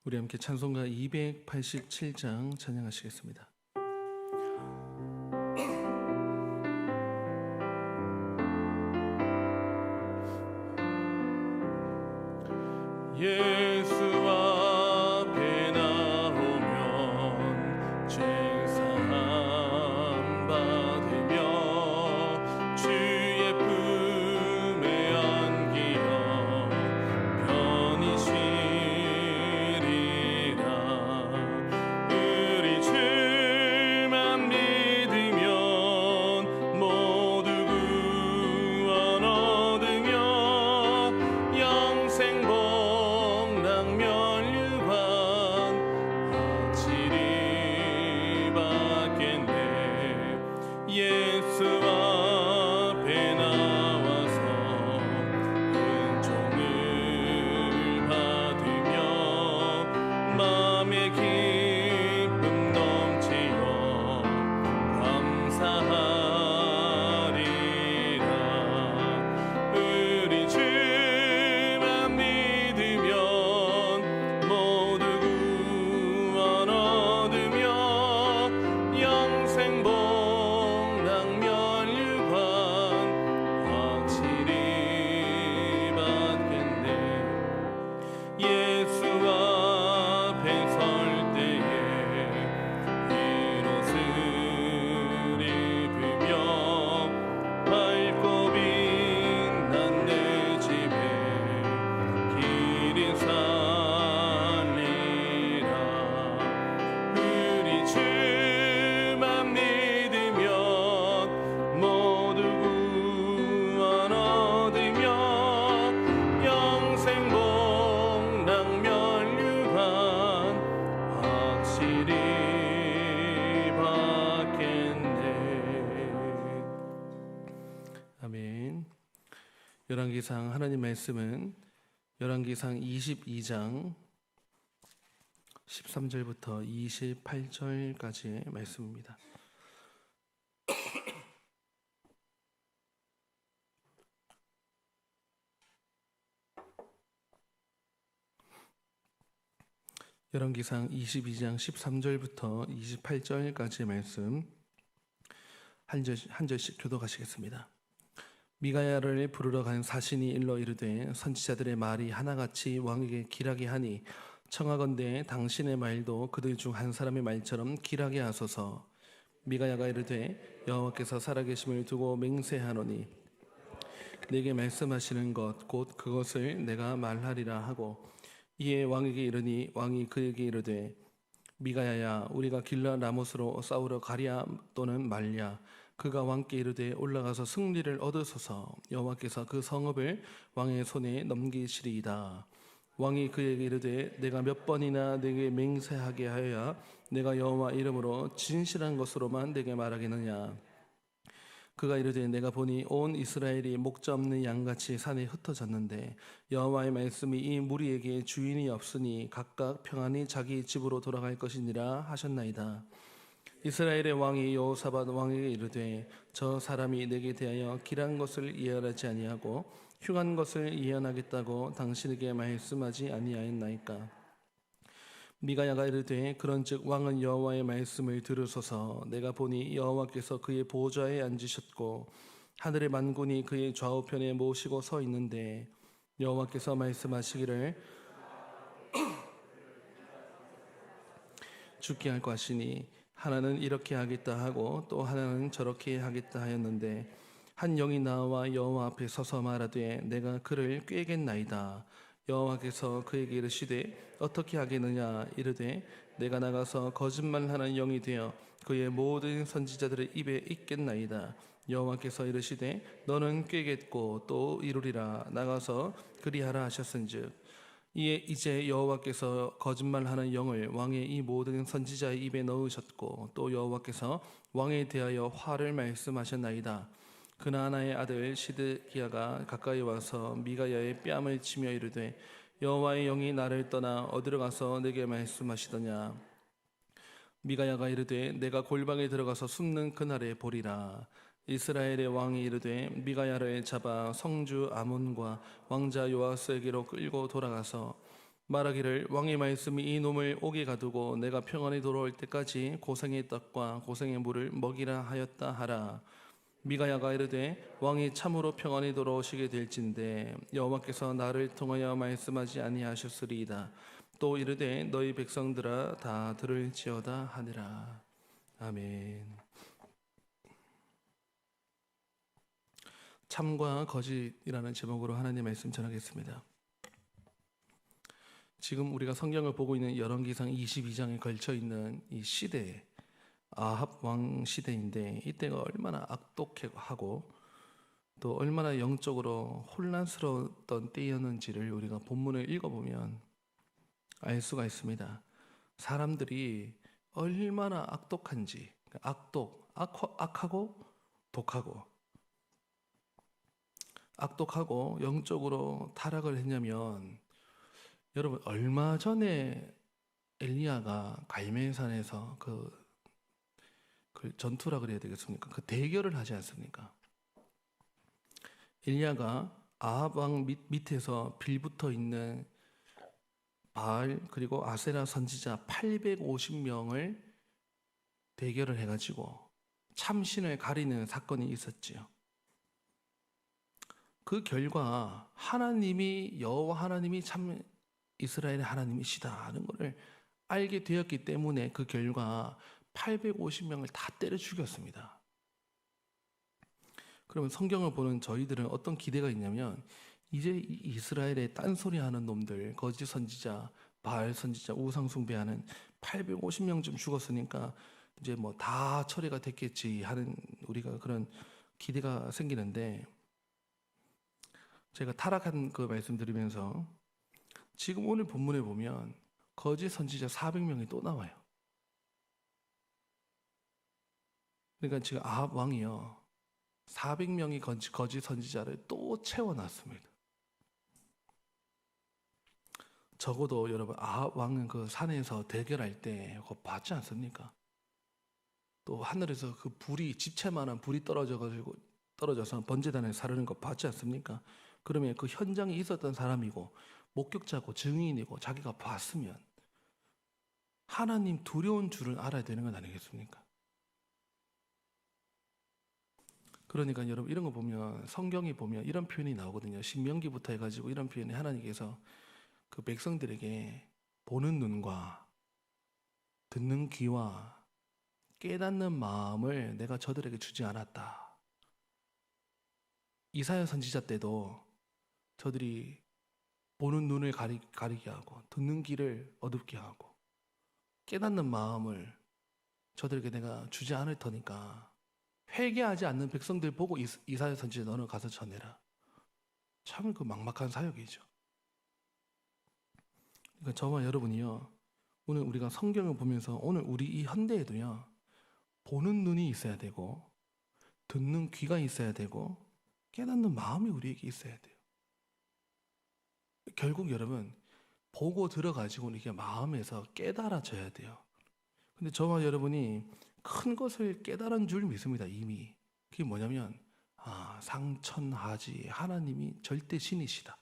우리 함께 찬송가 287장 찬양하시겠습니다. 예수 앞에 나오면 죄사함 받으며 주의 품에 안기어 편히 쉬리라. 우리 주만 믿으면 모두 구원 얻으며 영생 예수 앞에 나와서 은총을 받으며 마음의 기쁨 넘치어 감사하리라. 우리 주만 믿으면 모두 구원 얻으며 영생 예수 앞에 설 때에 흰옷을 입으며 밝고 빛난 내 집에 길이 살리라. 우리 주만 믿으면 모두 구원 얻으며 영생 아멘. 열왕기상 하나님 말씀은 열왕기상 22장 13절부터 28절까지의 말씀입니다. 열왕기상 22장 13절부터 28절까지의 말씀 한 절씩 교독하시겠습니다. 미가야를 부르러 간 사신이 일러 이르되 선지자들의 말이 하나같이 왕에게 길하게 하니 청하건대 당신의 말도 그들 중 한 사람의 말처럼 길하게 하소서. 미가야가 이르되 여호와께서 살아계심을 두고 맹세하노니 내게 말씀하시는 것 곧 그것을 내가 말하리라 하고 이에 왕에게 이르니 왕이 그에게 이르되 미가야야 우리가 길라 라못으로 싸우러 가랴 또는 말랴. 그가 왕께 이르되 올라가서 승리를 얻으소서. 여호와께서 그 성읍을 왕의 손에 넘기시리이다. 왕이 그에게 이르되 내가 몇 번이나 내게 맹세하게 하여야 내가 여호와 이름으로 진실한 것으로만 내게 말하겠느냐. 그가 이르되 내가 보니 온 이스라엘이 목자 없는 양같이 산에 흩어졌는데 여호와의 말씀이 이 무리에게 주인이 없으니 각각 평안히 자기 집으로 돌아갈 것이니라 하셨나이다. 이스라엘의 왕이 여호사밧 왕에게 이르되 저 사람이 내게 대하여 길한 것을 예언하지 아니하고 흉한 것을 예언하겠다고 당신에게 말씀하지 아니하였나이까. 미가야가 이르되 그런즉 왕은 여호와의 말씀을 들으소서. 내가 보니 여호와께서 그의 보좌에 앉으셨고 하늘의 만군이 그의 좌우편에 모시고 서 있는데 여호와께서 말씀하시기를 죽게 할 것이니 하나는 이렇게 하겠다 하고 또 하나는 저렇게 하겠다 하였는데 한 영이 나와 여호와 앞에 서서 말하되 내가 그를 꾀겠나이다. 여호와께서 그에게 이르시되 어떻게 하겠느냐. 이르되 내가 나가서 거짓말하는 영이 되어 그의 모든 선지자들의 입에 있겠나이다. 여호와께서 이르시되 너는 꾀겠고 또 이루리라. 나가서 그리하라 하셨은즉 이제 여호와께서 거짓말하는 영을 왕의 이 모든 선지자의 입에 넣으셨고 또 여호와께서 왕에 대하여 화를 말씀하셨나이다. 그나아나의 아들 시드기야가 가까이 와서 미가야의 뺨을 치며 이르되 여호와의 영이 나를 떠나 어디로 가서 내게 말씀하시더냐. 미가야가 이르되 내가 골방에 들어가서 숨는 그날에 보리라. 이스라엘의 왕이 이르되 미가야를 잡아 성주 아몬과 왕자 요아스에게로 끌고 돌아가서 말하기를 왕의 말씀이 이 놈을 옥에 가두고 내가 평안히 돌아올 때까지 고생의 떡과 고생의 물을 먹이라 하였다 하라. 미가야가 이르되 왕이 참으로 평안히 돌아오시게 될진데 여호와께서 나를 통하여 말씀하지 아니하셨으리이다. 또 이르되 너희 백성들아 다 들을지어다 하니라. 아멘. 참과 거짓이라는 제목으로 하나님의 말씀 전하겠습니다. 지금 우리가 성경을 보고 있는 열왕기상 22장에 걸쳐 있는 이 시대, 아합 왕 시대인데 이때가 얼마나 악독하고 또 얼마나 영적으로 혼란스러웠던 때였는지를 우리가 본문을 읽어보면 알 수가 있습니다. 사람들이 얼마나 악독한지, 악하고 악독하고 영적으로 타락을 했냐면, 여러분 얼마 전에 엘리야가 갈멜산에서 그 전투라 그래야 되겠습니까? 그 대결을 하지 않습니까? 엘리야가 아합 왕 밑에서 빌붙어 있는 바알 그리고 아세라 선지자 850명을 대결을 해가지고 참신을 가리는 사건이 있었지요. 그 결과 하나님이 여호와 하나님이 참 이스라엘의 하나님이시다 하는 것을 알게 되었기 때문에 그 결과 850명을 다 때려 죽였습니다. 그러면 성경을 보는 저희들은 어떤 기대가 있냐면, 이제 이스라엘의 딴소리하는 놈들, 거짓 선지자, 바알 선지자, 우상 숭배하는 850명쯤 죽었으니까 이제 뭐 다 처리가 됐겠지 하는 우리가 그런 기대가 생기는데, 제가 타락한 그 말씀드리면서 지금 오늘 본문에 보면 거짓 선지자 400명이 또 나와요. 그러니까 지금 아합 왕이요 400명이 거짓 선지자를 또 채워놨습니다. 적어도 여러분 아합 왕은 그 산에서 대결할 때 그거 봤지 않습니까? 또 하늘에서 그 불이 집채만한 불이 떨어져서 번제단에 사르는 거 봤지 않습니까? 그러면 그 현장에 있었던 사람이고 목격자고 증인이고 자기가 봤으면 하나님 두려운 줄을 알아야 되는 건 아니겠습니까? 그러니까 여러분 이런 거 보면 성경에 보면 이런 표현이 나오거든요. 신명기부터 해가지고 이런 표현이 하나님께서 그 백성들에게 보는 눈과 듣는 귀와 깨닫는 마음을 내가 저들에게 주지 않았다. 이사야 선지자 때도 저들이 보는 눈을 가리게 하고 듣는 귀를 어둡게 하고 깨닫는 마음을 저들에게 내가 주지 않을 터니까 회개하지 않는 백성들 보고 이사야 선지자 너는 가서 전해라. 참 그 막막한 사역이죠. 그러니까 저와 여러분이요, 오늘 우리가 성경을 보면서 오늘 우리 이 현대에도요 보는 눈이 있어야 되고 듣는 귀가 있어야 되고 깨닫는 마음이 우리에게 있어야 돼요. 결국 여러분 보고 들어가지고 이게 마음에서 깨달아져야 돼요. 근데 저와 여러분이 큰 것을 깨달은 줄 믿습니다. 이미 그게 뭐냐면 상천하지 하나님이 절대 신이시다.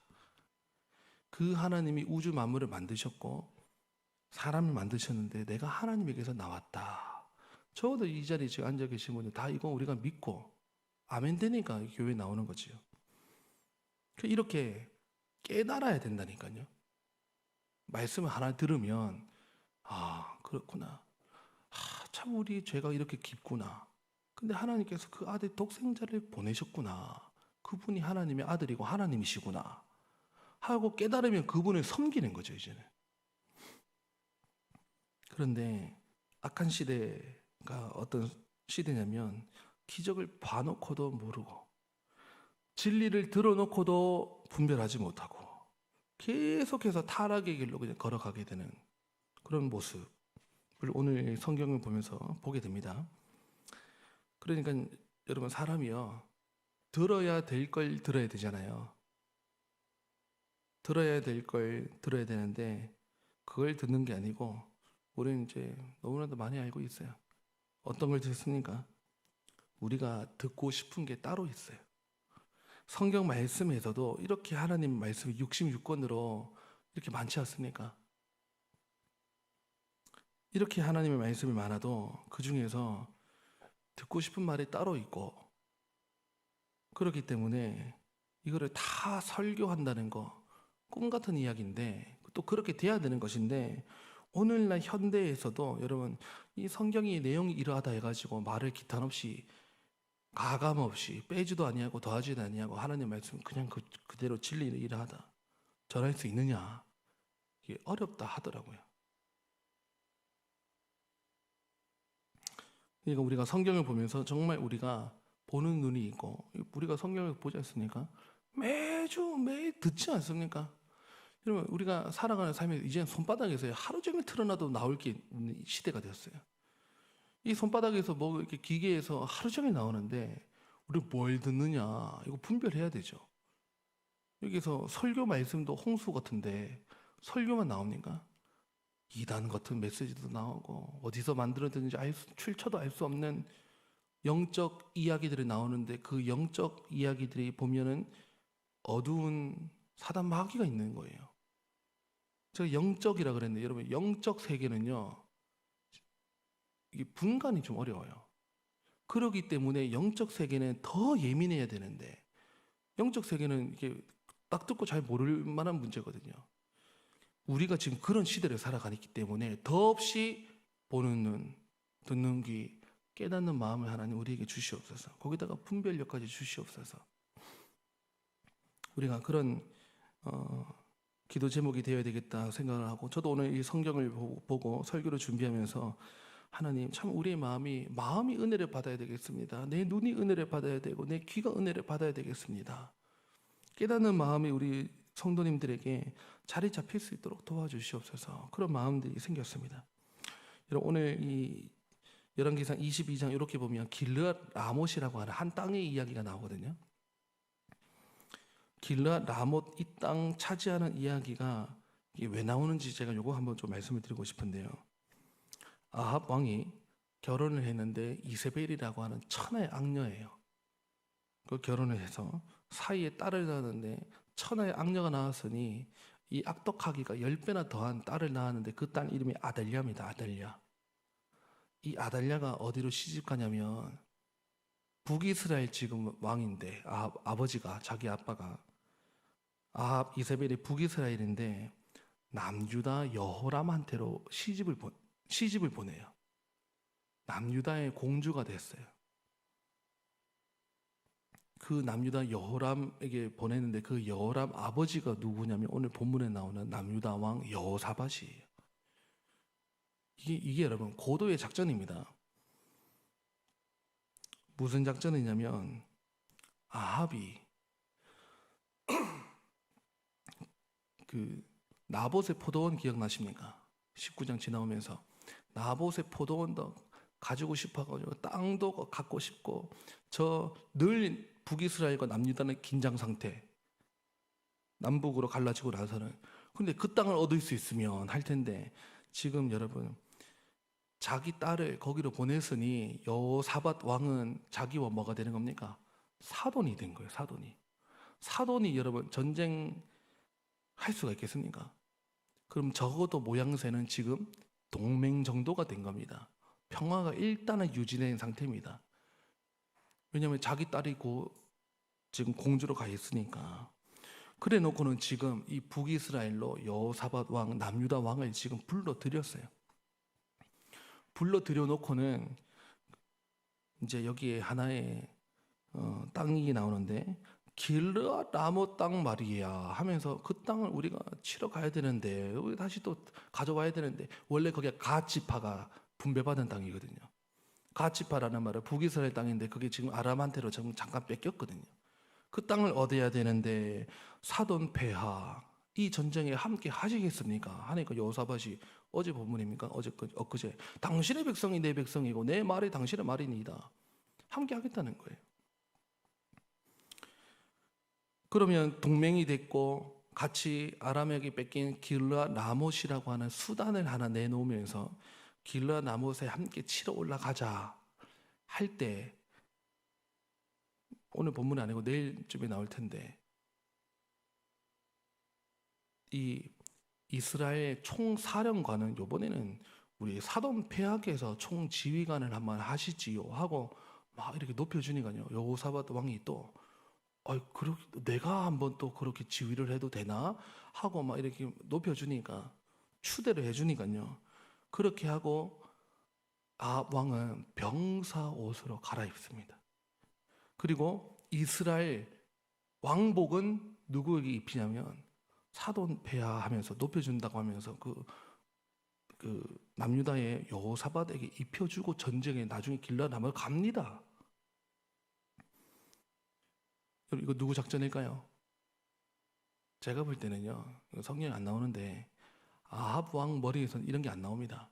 그 하나님이 우주 만물을 만드셨고 사람을 만드셨는데 내가 하나님에게서 나왔다. 적어도 이 자리에 지금 앉아 계신 분들 다 이거 우리가 믿고 아멘 되니까 교회에 나오는 거지요. 이렇게 깨달아야 된다니까요. 말씀을 하나 들으면 그렇구나. 참 우리 죄가 이렇게 깊구나. 근데 하나님께서 그 아들 독생자를 보내셨구나. 그분이 하나님의 아들이고 하나님이시구나 하고 깨달으면 그분을 섬기는 거죠, 이제는. 그런데 악한 시대가 어떤 시대냐면 기적을 봐놓고도 모르고 진리를 들어놓고도 분별하지 못하고 계속해서 타락의 길로 그냥 걸어가게 되는 그런 모습을 오늘 성경을 보면서 보게 됩니다. 그러니까 여러분 사람이요 들어야 될 걸 들어야 되잖아요. 들어야 될 걸 들어야 되는데 그걸 듣는 게 아니고 우리는 이제 너무나도 많이 알고 있어요. 어떤 걸 듣습니까? 우리가 듣고 싶은 게 따로 있어요. 성경 말씀에서도 이렇게 하나님 말씀이 66권으로 이렇게 많지 않습니까? 이렇게 하나님의 말씀이 많아도 그 중에서 듣고 싶은 말이 따로 있고, 그렇기 때문에 이거를 다 설교한다는 거 꿈 같은 이야기인데, 또 그렇게 돼야 되는 것인데, 오늘날 현대에서도 여러분 이 성경이 내용이 이러하다 해가지고 말을 기탄 없이 가감 없이 빼지도 아니하고 더하지도 아니하고 하나님 말씀 그냥 그대로 진리를 이러하다 전할 수 있느냐, 이게 어렵다 하더라고요. 그러니까 우리가 성경을 보면서 정말 우리가 보는 눈이 있고, 우리가 성경을 보지 않습니까? 매일 듣지 않습니까? 여러분 우리가 살아가는 삶에 이제 손바닥에서 하루 종일 틀어놔도 나올 게 있는 시대가 되었어요. 이 손바닥에서 뭐 이렇게 기계에서 하루 종일 나오는데 우리 뭘 듣느냐 이거 분별해야 되죠. 여기서 설교 말씀도 홍수 같은데 설교만 나옵니까? 이단 같은 메시지도 나오고 어디서 만들어졌는지 출처도 알 수 없는 영적 이야기들이 나오는데, 그 영적 이야기들이 보면은 어두운 사단 마귀가 있는 거예요. 제가 영적이라 그랬는데 여러분 영적 세계는요, 이게 분간이 좀 어려워요. 그렇기 때문에 영적 세계는 더 예민해야 되는데, 영적 세계는 이게 딱 듣고 잘 모를 만한 문제거든요. 우리가 지금 그런 시대를 살아가기 때문에 더없이 보는 눈, 듣는 귀, 깨닫는 마음을 하나님 우리에게 주시옵소서. 거기다가 분별력까지 주시옵소서. 우리가 그런 기도 제목이 되어야 되겠다 생각을 하고, 저도 오늘 이 성경을 보고 설교를 준비하면서 하나님 참 우리의 마음이 은혜를 받아야 되겠습니다. 내 눈이 은혜를 받아야 되고 내 귀가 은혜를 받아야 되겠습니다. 깨닫는 마음이 우리 성도님들에게 자리 잡힐 수 있도록 도와주시옵소서. 그런 마음들이 생겼습니다. 여러분 오늘 이 열왕기상 22장 이렇게 보면 길르앗 라못이라고 하는 한 땅의 이야기가 나오거든요. 길르앗 라못 이 땅 차지하는 이야기가 이게 왜 나오는지 제가 요거 한번 좀 말씀을 드리고 싶은데요. 아합 왕이 결혼을 했는데 이세벨이라고 하는 천하의 악녀예요. 그 결혼을 해서 사이에 딸을 낳았는데 천하의 악녀가 나왔으니 이 악독하기가 10배나 더한 딸을 낳았는데 그 딸 이름이 아달랴입니다. 아달랴. 이 아달랴가 어디로 시집 가냐면 북이스라엘 지금 왕인데, 아버지가 자기 아빠가 아합 이세벨이 북이스라엘인데 남유다 여호람한테로 시집을 보내요. 남유다의 공주가 됐어요. 그 남유다 여호람에게 보내는데 그 여호람 아버지가 누구냐면 오늘 본문에 나오는 남유다 왕 여호사밧이에요. 이게 여러분 고도의 작전입니다. 무슨 작전이냐면 아합이 그 나봇의 포도원 기억나십니까? 19장 지나오면서 나봇의 포도원도 가지고 싶어가지고 땅도 갖고 싶고, 저 늘 북이스라엘과 남유다는 긴장 상태, 남북으로 갈라지고 나서는 근데 그 땅을 얻을 수 있으면 할 텐데, 지금 여러분 자기 딸을 거기로 보냈으니 여호사밧 왕은 자기와 뭐가 되는 겁니까? 사돈이 된 거예요. 사돈이 여러분 전쟁 할 수가 있겠습니까? 그럼 적어도 모양새는 지금 동맹 정도가 된 겁니다. 평화가 일단은 유지된 상태입니다. 왜냐하면 자기 딸이 지금 공주로 가 있으니까. 그래 놓고는 지금 이 북이스라엘로 여호사밧 왕, 남유다 왕을 지금 불러들였어요. 불러들여 놓고는 이제 여기에 하나의 땅이 나오는데, 길르앗 라못 땅 말이야 하면서 그 땅을 우리가 치러 가야 되는데, 우리 다시 또 가져와야 되는데, 원래 거기가 갓지파가 분배받은 땅이거든요. 갓지파라는 말은 북이스라엘 땅인데 그게 지금 아람한테로 잠깐 뺏겼거든요. 그 땅을 얻어야 되는데 사돈 폐하 이 전쟁에 함께 하시겠습니까? 하니까 여호사밧이 어제 본문입니까? 엊그제 당신의 백성이 내 백성이고 내 말이 당신의 말이니이다. 함께 하겠다는 거예요. 그러면 동맹이 됐고 같이 아람에게 뺏긴 길르앗 라못이라고 하는 수단을 하나 내놓으면서 길르앗 라못에 함께 치러 올라가자 할 때, 오늘 본문이 아니고 내일쯤에 나올 텐데, 이 이스라엘 총사령관은 요번에는 우리 사돈 폐하께서 총지휘관을 한번 하시지요 하고 막 이렇게 높여주니까요. 여호사밧 왕이 또 그렇게 내가 한번 또 그렇게 지휘를 해도 되나 하고 막 이렇게 높여주니까 추대를 해주니까요. 그렇게 하고 아합 왕은 병사 옷으로 갈아입습니다. 그리고 이스라엘 왕복은 누구에게 입히냐면 사돈 폐하 하면서 높여준다고 하면서 그 남유다의 여호사밧에게 입혀주고 전쟁에 나중에 길러남을 갑니다. 여러분, 이거 누구 작전일까요? 제가 볼 때는요, 성경에 안 나오는데 아합 왕 머리에서는 이런 게 안 나옵니다.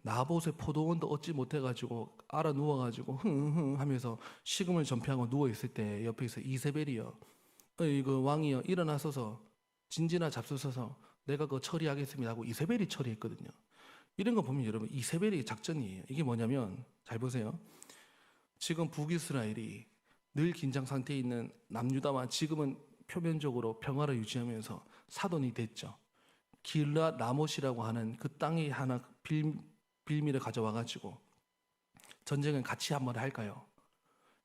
나봇의 포도원도 얻지 못해가지고 알아 누워가지고 흥흥 하면서 식음을 전폐하고 누워있을 때 옆에 있어 이세벨이요, 그 왕이요 일어나서서 진지나 잡수셔서 내가 그거 처리하겠습니다 하고 이세벨이 처리했거든요. 이런 거 보면 여러분 이세벨의 작전이에요. 이게 뭐냐면 잘 보세요. 지금 북이스라엘이 늘 긴장 상태에 있는 남유다와 지금은 표면적으로 평화를 유지하면서 사돈이 됐죠. 길라 라못이라고 하는 그 땅이 하나 빌미를 가져와 가지고 전쟁을 같이 한번 할까요?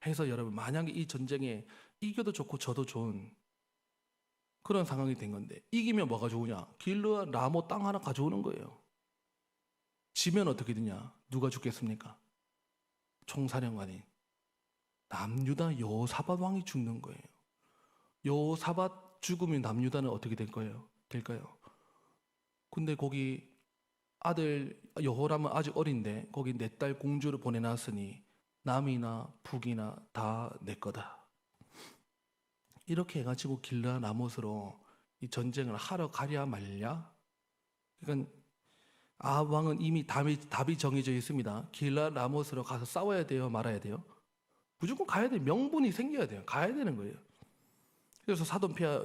해서 여러분 만약에 이 전쟁에 이겨도 좋고 져도 좋은 그런 상황이 된 건데, 이기면 뭐가 좋으냐? 길라 라못 땅 하나 가져오는 거예요. 지면 어떻게 되냐? 누가 죽겠습니까? 총사령관인 남유다 여호사밧 왕이 죽는 거예요. 여호사밧 죽으면 남유다는 어떻게 될 거예요? 될까요? 근데 거기 아들 여호람은 아직 어린데 거기 내 딸 공주를 보내놨으니 남이나 북이나 다 내 거다. 이렇게 해가지고 길라 라못으로 이 전쟁을 하러 가랴 말랴. 그러니까 아합 왕은 이미 답이 정해져 있습니다. 길라 라못으로 가서 싸워야 돼요, 말아야 돼요? 무조건 가야 돼요. 명분이 생겨야 돼요. 가야 되는 거예요. 그래서 사돈 폐하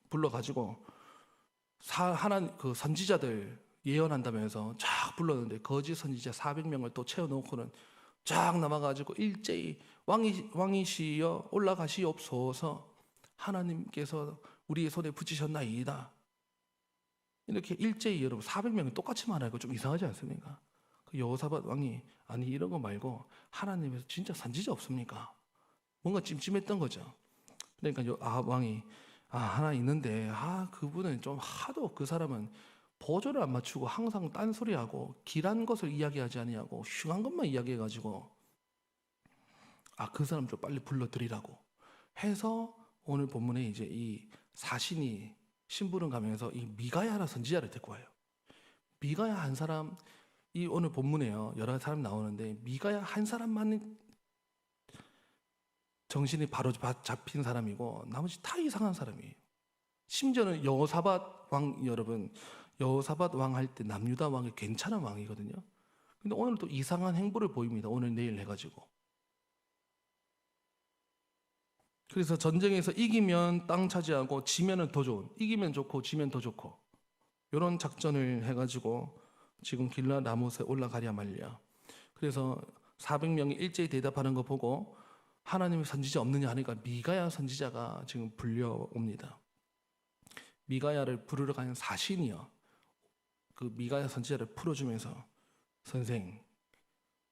불러가지고 하나 그 선지자들 예언한다면서 쫙 불렀는데 거짓 선지자 400명을 또 채워놓고는 쫙 남아가지고 일제히 왕이시여 올라가시옵소서, 하나님께서 우리의 손에 붙이셨나이다. 이렇게 일제히 여러분 400명이 똑같이 말하고 좀 이상하지 않습니까? 그 여호사밧 왕이 아니 이런 거 말고 하나님에서 진짜 선지자 없습니까? 뭔가 찜찜했던 거죠. 그러니까 아합 왕이 하나 있는데 그분은 좀 하도 그 사람은 보조를 안 맞추고 항상 딴소리하고 길한 것을 이야기하지 아니하고 흉한 것만 이야기해가지고 그 사람 좀 빨리 불러드리라고 해서 오늘 본문에 이제 이 사신이 심부름 가면서 이 미가야라 선지자를 데리고 와요. 미가야 한 사람, 이 오늘 본문에요 여러 사람 나오는데 미가야 한 사람만 정신이 바로 잡힌 사람이고 나머지 다 이상한 사람이에요. 심지어는 여호사밧 왕, 여러분 여호사밧 왕 할 때 남유다 왕이 괜찮은 왕이거든요. 근데 오늘 또 이상한 행보를 보입니다. 오늘 내일 해가지고. 그래서 전쟁에서 이기면 땅 차지하고 지면은 더 좋은, 이기면 좋고 지면 더 좋고 이런 작전을 해가지고 지금 길라 라못에 올라가랴 말랴. 그래서 400명이 일제히 대답하는 거 보고 하나님의 선지자 없느냐 하니까 미가야 선지자가 지금 불려옵니다. 미가야를 부르러 간 사신이요, 그 미가야 선지자를 풀어주면서 선생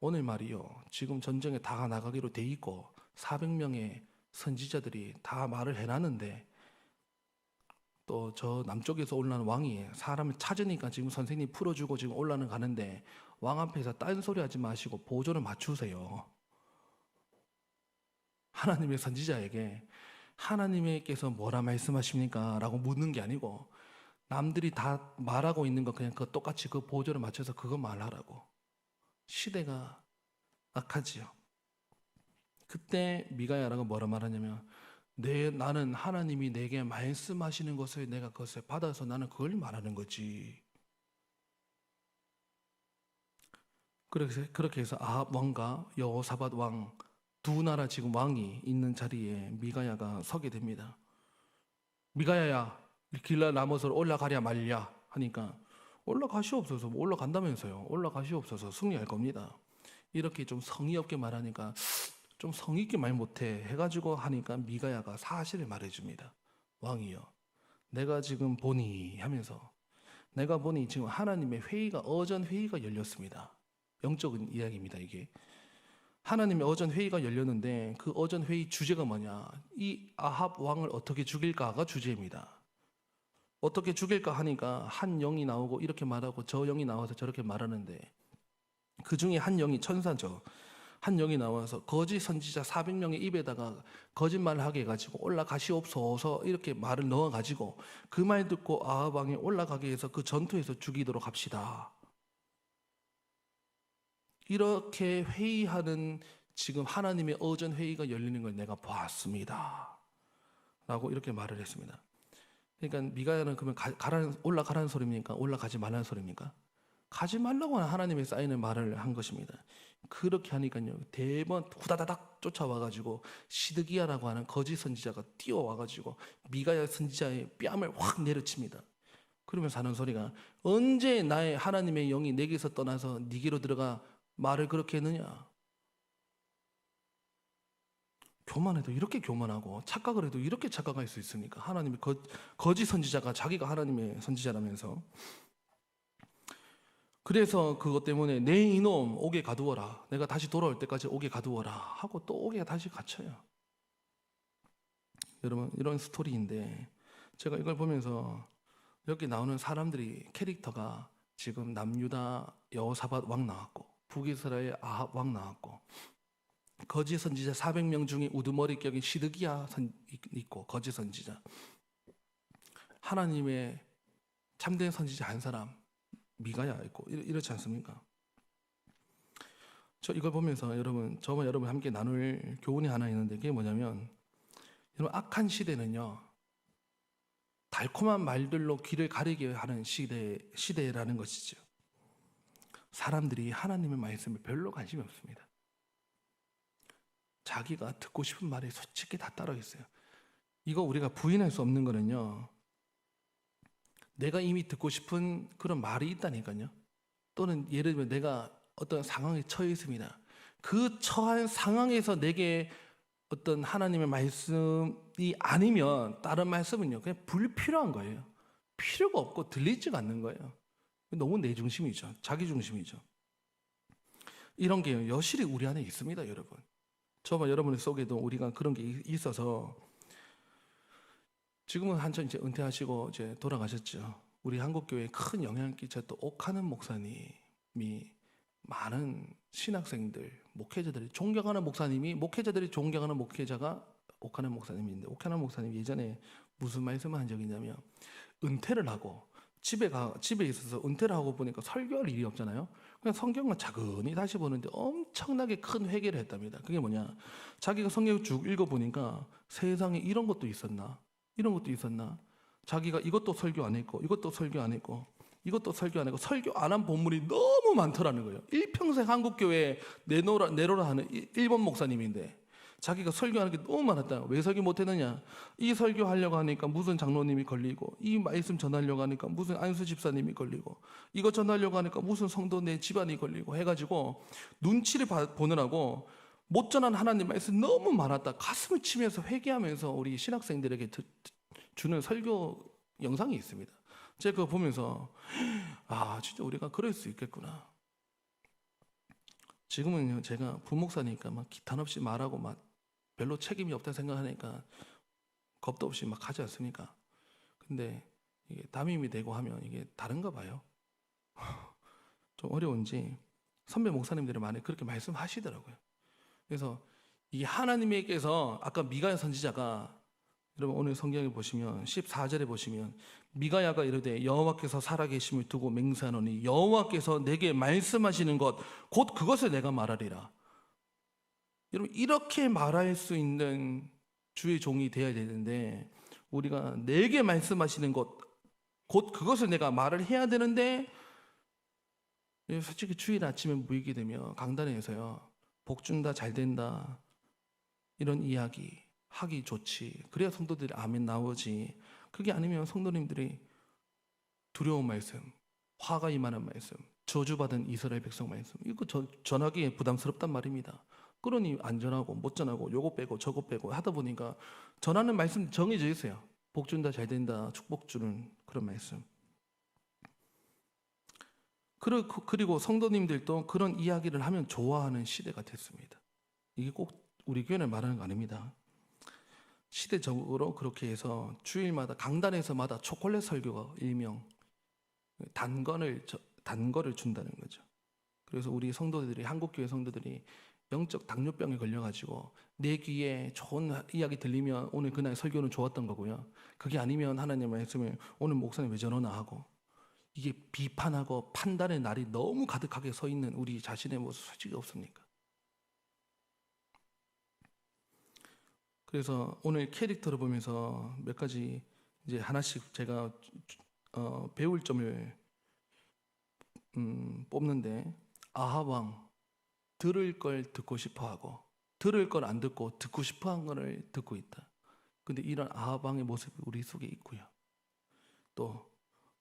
오늘 말이요 지금 전쟁에 다 나가기로 돼 있고 400명의 선지자들이 다 말을 해놨는데 또 저 남쪽에서 올라오는 왕이 사람을 찾으니까 지금 선생님 풀어주고 지금 올라는 가는데 왕 앞에서 딴소리 하지 마시고 보조를 맞추세요. 하나님의 선지자에게 하나님께서 뭐라 말씀하십니까? 라고 묻는 게 아니고 남들이 다 말하고 있는 거 그냥 그 똑같이 그 보조를 맞춰서 그거 말하라고. 시대가 악하지요. 그때 미가야라가 뭐라 말하냐면 나는 하나님이 내게 말씀하시는 것을 내가 그것을 받아서 나는 그걸 말하는 거지. 그렇게 해서 아합 왕과 여호사밧 왕 두 나라 지금 왕이 있는 자리에 미가야가 서게 됩니다. 미가야야 길라 라못으로 올라가랴 말랴 하니까 올라가시옵소서. 뭐 올라간다면서요. 올라가시옵소서. 승리할 겁니다. 이렇게 좀 성의 없게 말하니까 좀 성의 있게 말 못해 해가지고 하니까 미가야가 사실을 말해줍니다. 왕이여 내가 지금 보니 하면서 내가 보니 지금 하나님의 회의가 어전 회의가 열렸습니다. 영적인 이야기입니다. 이게 하나님의 어전 회의가 열렸는데 그 어전 회의 주제가 뭐냐? 이 아합 왕을 어떻게 죽일까가 주제입니다. 어떻게 죽일까 하니까 한 영이 나오고 이렇게 말하고 저 영이 나와서 저렇게 말하는데 그 중에 한 영이 천사죠. 한 영이 나와서 거짓 선지자 400명의 입에다가 거짓말을 하게 해가지고 올라가시옵소서 이렇게 말을 넣어가지고 그 말 듣고 아합 왕이 올라가게 해서 그 전투에서 죽이도록 합시다. 이렇게 회의하는 지금 하나님의 어전 회의가 열리는 걸 내가 보았습니다. 라고 이렇게 말을 했습니다. 그러니까 미가야는 그러면 올라가라는 소리입니까? 올라가지 말라는 소리입니까? 가지 말라고 하나님의 사인을 말을 한 것입니다. 그렇게 하니까요 대번 후다다닥 쫓아와가지고 시드기야라고 하는 거짓 선지자가 뛰어와가지고 미가야 선지자의 뺨을 확 내려칩니다. 그러면서 하는 소리가 언제 나의 하나님의 영이 내게서 떠나서 네게로 들어가 말을 그렇게 했느냐? 교만해도 이렇게 교만하고 착각을 해도 이렇게 착각할 수 있으니까 하나님의 거짓 선지자가 자기가 하나님의 선지자라면서 그래서 그것 때문에 내 이놈 옥에 가두어라. 내가 다시 돌아올 때까지 옥에 가두어라 하고 또 옥에 다시 갇혀요. 여러분 이런 스토리인데 제가 이걸 보면서 여기 나오는 사람들이 캐릭터가 지금 남유다 여호사밧 왕 나왔고 북이스라엘 아합 왕 나왔고 거짓 선지자 400명 중에 우두머리 격인 시드기야 있고 거짓 선지자 하나님의 참된 선지자 한 사람 미가야 있고 이렇지 않습니까? 저 이걸 보면서 저와 여러분 함께 나눌 교훈이 하나 있는데 그게 뭐냐면 여러분 악한 시대는요 달콤한 말들로 귀를 가리게 하는 시대라는 것이죠. 사람들이 하나님의 말씀에 별로 관심이 없습니다. 자기가 듣고 싶은 말에 솔직히 다 따르겠어요. 이거 우리가 부인할 수 없는 거는요. 내가 이미 듣고 싶은 그런 말이 있다니까요. 또는 예를 들면 내가 어떤 상황에 처해 있습니다. 그 처한 상황에서 내게 어떤 하나님의 말씀이 아니면 다른 말씀은요. 그냥 불필요한 거예요. 필요가 없고 들리지가 않는 거예요. 너무 내 중심이죠. 자기 중심이죠. 이런 게 여실히 우리 안에 있습니다, 여러분. 저와 여러분 속에도 우리가 그런 게 있어서 지금은 한참 이제 은퇴하시고 이제 돌아가셨죠. 우리 한국교회에 큰 영향을 끼쳤던 옥하는 목사님이 많은 신학생들, 목회자들이 존경하는 목사님이 목회자들이 존경하는 목회자가 옥하는 목사님인데 옥하는 목사님이 예전에 무슨 말씀을 한 적이 있냐면 은퇴를 하고 집에 있어서 은퇴를 하고 보니까 설교할 일이 없잖아요. 그냥 성경만 차근히 다시 보는데 엄청나게 큰 회개를 했답니다. 그게 뭐냐? 자기가 성경 쭉 읽어보니까 세상에 이런 것도 있었나? 이런 것도 있었나? 자기가 이것도 설교 안 했고 이것도 설교 안 했고 이것도 설교 안 했고 설교 안 한 본문이 너무 많더라는 거예요. 일평생 한국교회에 내로라 하는 일본 목사님인데 자기가 설교하는 게 너무 많았다. 왜 설교 못했느냐? 이 설교하려고 하니까 무슨 장로님이 걸리고 이 말씀 전하려고 하니까 무슨 안수 집사님이 걸리고 이거 전하려고 하니까 무슨 성도 내 집안이 걸리고 해가지고 눈치를 보느라고 못 전한 하나님 말씀 너무 많았다. 가슴을 치면서 회개하면서 우리 신학생들에게 주는 설교 영상이 있습니다. 제가 그거 보면서 아 진짜 우리가 그럴 수 있겠구나. 지금은 제가 부목사니까 막 기탄 없이 말하고 막 별로 책임이 없다 생각하니까 겁도 없이 막 하지 않습니까? 근데 이게 담임이 되고 하면 이게 다른가 봐요. 좀 어려운지 선배 목사님들이 많이 그렇게 말씀하시더라고요. 그래서 이 하나님께서 아까 미가야 선지자가 여러분 오늘 성경에 보시면 14절에 보시면 미가야가 이르되 여호와께서 살아계심을 두고 맹세하노니 여호와께서 내게 말씀하시는 것 곧 그것을 내가 말하리라. 여러분 이렇게 말할 수 있는 주의 종이 되어야 되는데 우리가 내게 말씀하시는 것 곧 그것을 내가 말을 해야 되는데 솔직히 주일 아침에 모이게 되면 강단에서요 복 준다 잘 된다 이런 이야기 하기 좋지. 그래야 성도들이 아멘 나오지. 그게 아니면 성도님들이 두려운 말씀, 화가 임하는 말씀, 저주받은 이스라엘 백성 말씀 이거 전하기에 부담스럽단 말입니다. 그러니 안 전하고 못 전하고 요거 빼고 저거 빼고 하다 보니까 전하는 말씀 정해져 있어요. 복 준다 잘 된다 축복 주는 그런 말씀. 그리고 성도님들도 그런 이야기를 하면 좋아하는 시대가 됐습니다. 이게 꼭 우리 교회를 말하는 거 아닙니다. 시대적으로 그렇게 해서 주일마다 강단에서마다 초콜릿 설교가 일명 단거를 준다는 거죠. 그래서 우리 성도들이, 한국교회 성도들이 영적 당뇨병에 걸려가지고 내 귀에 좋은 이야기 들리면 오늘 그날 설교는 좋았던 거고요. 그게 아니면 하나님 말씀을 오늘 목사님 왜 저러나 하고, 이게 비판하고 판단의 날이 너무 가득하게 서 있는 우리 자신의 모습 솔직히 없습니까? 그래서 오늘 캐릭터를 보면서 몇 가지 이제 하나씩 제가 배울 점을 뽑는데, 아합 왕 들을 걸 듣고 싶어하고 들을 걸 안 듣고 듣고 싶어한 거를 듣고 있다. 근데 이런 아합 왕의 모습이 우리 속에 있고요. 또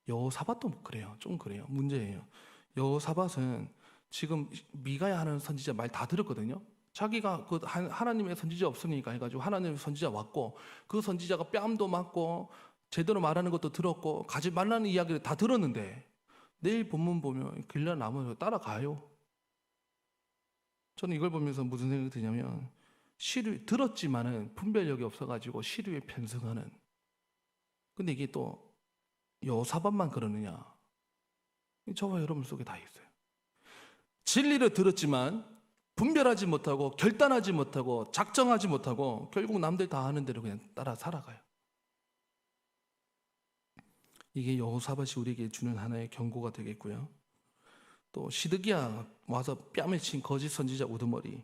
여호사밧도 그래요. 좀 그래요. 문제예요. 여호사밧은 지금 미가야 하는 선지자 말 다 들었거든요. 자기가 그 하나님의 선지자 없으니까 해가지고 하나님의 선지자 왔고, 그 선지자가 뺨도 맞고 제대로 말하는 것도 들었고 가지 말라는 이야기를 다 들었는데 내일 본문 보면 길라 나무에서 따라가요. 저는 이걸 보면서 무슨 생각이 드냐면, 시류 들었지만은 분별력이 없어가지고 시류에 편승하는. 근데 이게 또 여호사밧만 그러느냐? 저와 여러분 속에 다 있어요. 진리를 들었지만 분별하지 못하고 결단하지 못하고 작정하지 못하고 결국 남들 다 하는 대로 그냥 따라 살아가요. 이게 여호사밧이 우리에게 주는 하나의 경고가 되겠고요. 또 시드기야 와서 뺨을 친 거짓 선지자 우두머리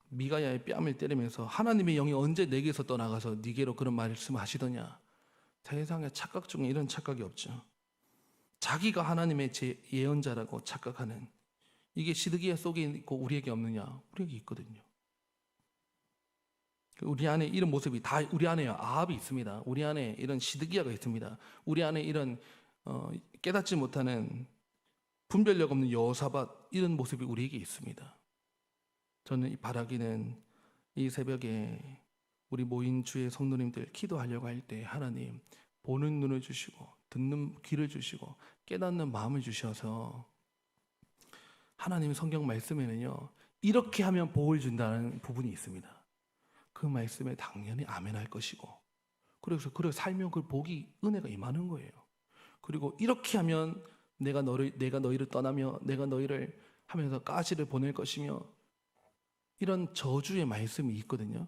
미가야의 뺨을 때리면서 하나님의 영이 언제 내게서 떠나가서 네게로 그런 말씀하시더냐. 세상에 착각 중에 이런 착각이 없죠. 자기가 하나님의 제 예언자라고 착각하는, 이게 시드기야 속에 있고 우리에게 없느냐? 우리에게 있거든요. 우리 안에 이런 모습이 다 우리 안에요. 아합이 있습니다. 우리 안에 이런 시드기야가 있습니다. 우리 안에 이런 깨닫지 못하는 분별력 없는 여호사밧, 이런 모습이 우리에게 있습니다. 저는 바라기는 이 새벽에 우리 모인 주의 성도님들 기도하려고 할 때 하나님 보는 눈을 주시고 듣는 귀를 주시고 깨닫는 마음을 주셔서, 하나님 성경 말씀에는요 이렇게 하면 복을 준다는 부분이 있습니다. 그 말씀에 당연히 아멘할 것이고, 그래서 살면 그 복이, 은혜가 임하는 거예요. 그리고 이렇게 하면 내가 너희를 떠나며 내가 너희를 하면서 가시를 보낼 것이며, 이런 저주의 말씀이 있거든요.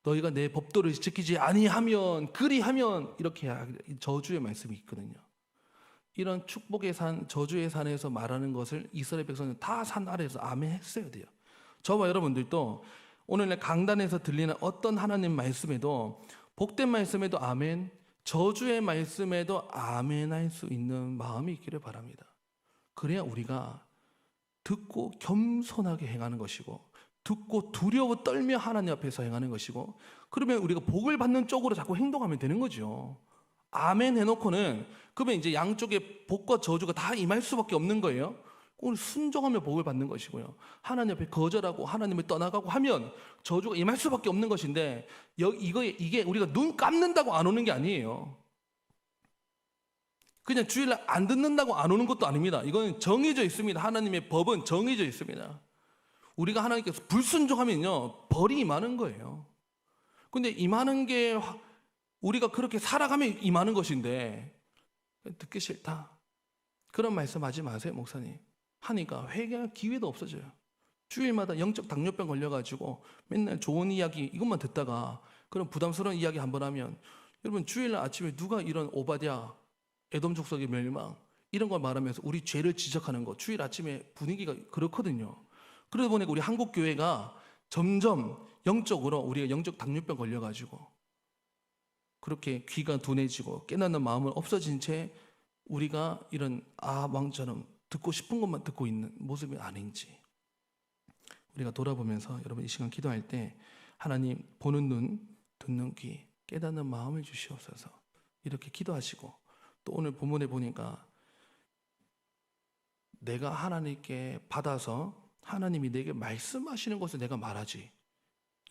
너희가 내 법도를 지키지 아니하면, 그리하면, 이렇게 저주의 말씀이 있거든요. 이런 축복의 산, 저주의 산에서 말하는 것을 이스라엘 백성은 다 산 아래에서 아멘 했어야 돼요. 저와 여러분들도 오늘날 강단에서 들리는 어떤 하나님 말씀에도, 복된 말씀에도 아멘, 저주의 말씀에도 아멘 할 수 있는 마음이 있기를 바랍니다. 그래야 우리가 듣고 겸손하게 행하는 것이고, 듣고 두려워 떨며 하나님 앞에서 행하는 것이고, 그러면 우리가 복을 받는 쪽으로 자꾸 행동하면 되는 거죠. 아멘 해놓고는 그러면 이제 양쪽에 복과 저주가 다 임할 수밖에 없는 거예요. 오늘 순종하며 복을 받는 것이고요. 하나님 앞에 거절하고 하나님을 떠나가고 하면 저주가 임할 수밖에 없는 것인데, 이게 우리가 눈 감는다고 안 오는 게 아니에요. 그냥 주일날 안 듣는다고 안 오는 것도 아닙니다. 이건 정해져 있습니다. 하나님의 법은 정해져 있습니다. 우리가 하나님께서 불순종하면요 벌이 임하는 거예요. 근데 임하는 게 우리가 그렇게 살아가면 임하는 것인데, 듣기 싫다 그런 말씀하지 마세요. 목사님 하니까 회개할 기회도 없어져요. 주일마다 영적 당뇨병 걸려가지고 맨날 좋은 이야기 이것만 듣다가 그런 부담스러운 이야기 한번 하면, 여러분 주일날 아침에 누가 이런 오바댜, 에돔 족속의 멸망 이런 걸 말하면서 우리 죄를 지적하는 거, 주일 아침에 분위기가 그렇거든요. 그러다 보니까 우리 한국 교회가 점점 영적으로 우리가 영적 당뇨병 걸려가지고 그렇게 귀가 둔해지고 깨닫는 마음은 없어진 채 우리가 이런 아왕처럼 듣고 싶은 것만 듣고 있는 모습이 아닌지, 우리가 돌아보면서 여러분 이 시간 기도할 때 하나님 보는 눈, 듣는 귀, 깨닫는 마음을 주시옵소서 이렇게 기도하시고, 또 오늘 본문에 보니까 내가 하나님께 받아서 하나님이 내게 말씀하시는 것을 내가 말하지,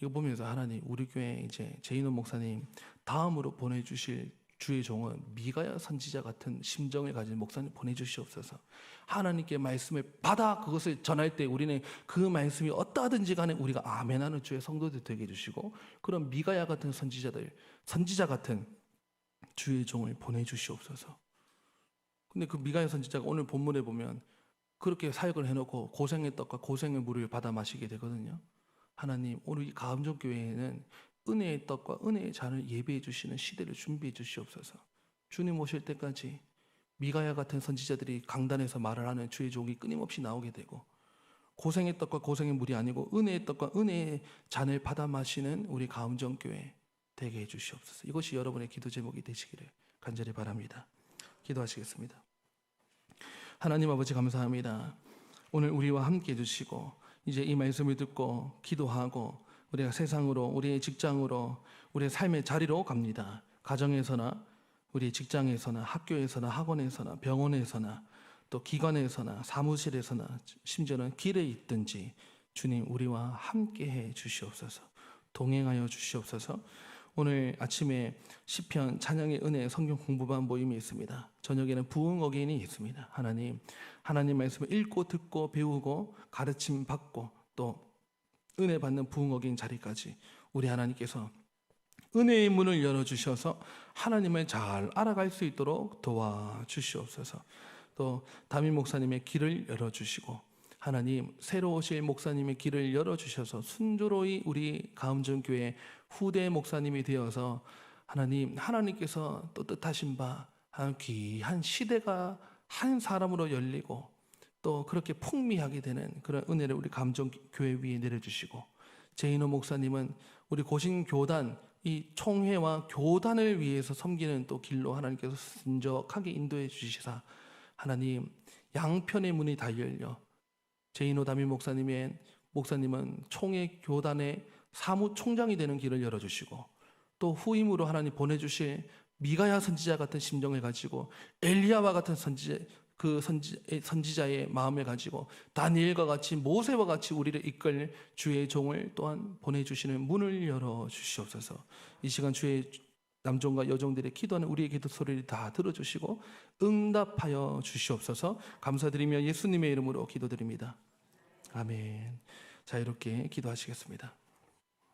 이거 보면서 하나님 우리 교회 이제 제인원 목사님 다음으로 보내주실 주의 종은 미가야 선지자 같은 심정을 가진 목사님 보내주시옵소서. 하나님께 말씀을 받아 그것을 전할 때 우리는 그 말씀이 어떠하든지 간에 우리가 아멘하는 주의 성도들 되게 해주시고, 그런 미가야 같은 선지자 같은 주의 종을 보내주시옵소서. 근데 그 미가야 선지자가 오늘 본문에 보면 그렇게 사역을 해놓고 고생의 떡과 고생의 물을 받아 마시게 되거든요. 하나님, 오늘 이 가음정교회에는 은혜의 떡과 은혜의 잔을 예배해 주시는 시대를 준비해 주시옵소서. 주님 오실 때까지 미가야 같은 선지자들이 강단에서 말을 하는 주의 종이 끊임없이 나오게 되고, 고생의 떡과 고생의 물이 아니고 은혜의 떡과 은혜의 잔을 받아 마시는 우리 가음정교회 되게 해 주시옵소서. 이것이 여러분의 기도 제목이 되시기를 간절히 바랍니다. 기도하시겠습니다. 하나님 아버지, 감사합니다. 오늘 우리와 함께 해주시고, 이제 이 말씀을 듣고 기도하고 우리가 세상으로, 우리의 직장으로, 우리의 삶의 자리로 갑니다. 가정에서나 우리의 직장에서나 학교에서나 학원에서나 병원에서나 또 기관에서나 사무실에서나 심지어는 길에 있든지 주님 우리와 함께해 주시옵소서. 동행하여 주시옵소서. 오늘 아침에 시편 찬양의 은혜 성경 공부반 모임이 있습니다. 저녁에는 부흥 어게인이 있습니다. 하나님 말씀을 읽고 듣고 배우고 가르침 받고 또 은혜 받는 부흥 어게인 자리까지 우리 하나님께서 은혜의 문을 열어주셔서 하나님을 잘 알아갈 수 있도록 도와주시옵소서. 또 담임 목사님의 길을 열어주시고, 하나님 새로 오실 목사님의 길을 열어주셔서 순조로이 우리 가음정교회 후대 목사님이 되어서 하나님께서 또 뜻하신 바 한 귀한 시대가 한 사람으로 열리고 또 그렇게 풍미하게 되는 그런 은혜를 우리 가음정교회 위에 내려주시고, 제인호 목사님은 우리 고신교단 이 총회와 교단을 위해서 섬기는 또 길로 하나님께서 순적하게 인도해 주시사, 하나님 양편의 문이 다 열려 제인호 담임 목사님은 총회 교단의 사무총장이 되는 길을 열어주시고, 또 후임으로 하나님 보내주실 미가야 선지자 같은 심정을 가지고 엘리야와 같은 선지자의 마음을 가지고 다니엘과 같이 모세와 같이 우리를 이끌 주의 종을 또한 보내주시는 문을 열어주시옵소서. 이 시간 주의 남종과 여종들의 기도하는 우리의 기도 소리를 다 들어주시고 응답하여 주시옵소서. 감사드리며 예수님의 이름으로 기도드립니다. 아멘. 자, 이렇게 기도하시겠습니다.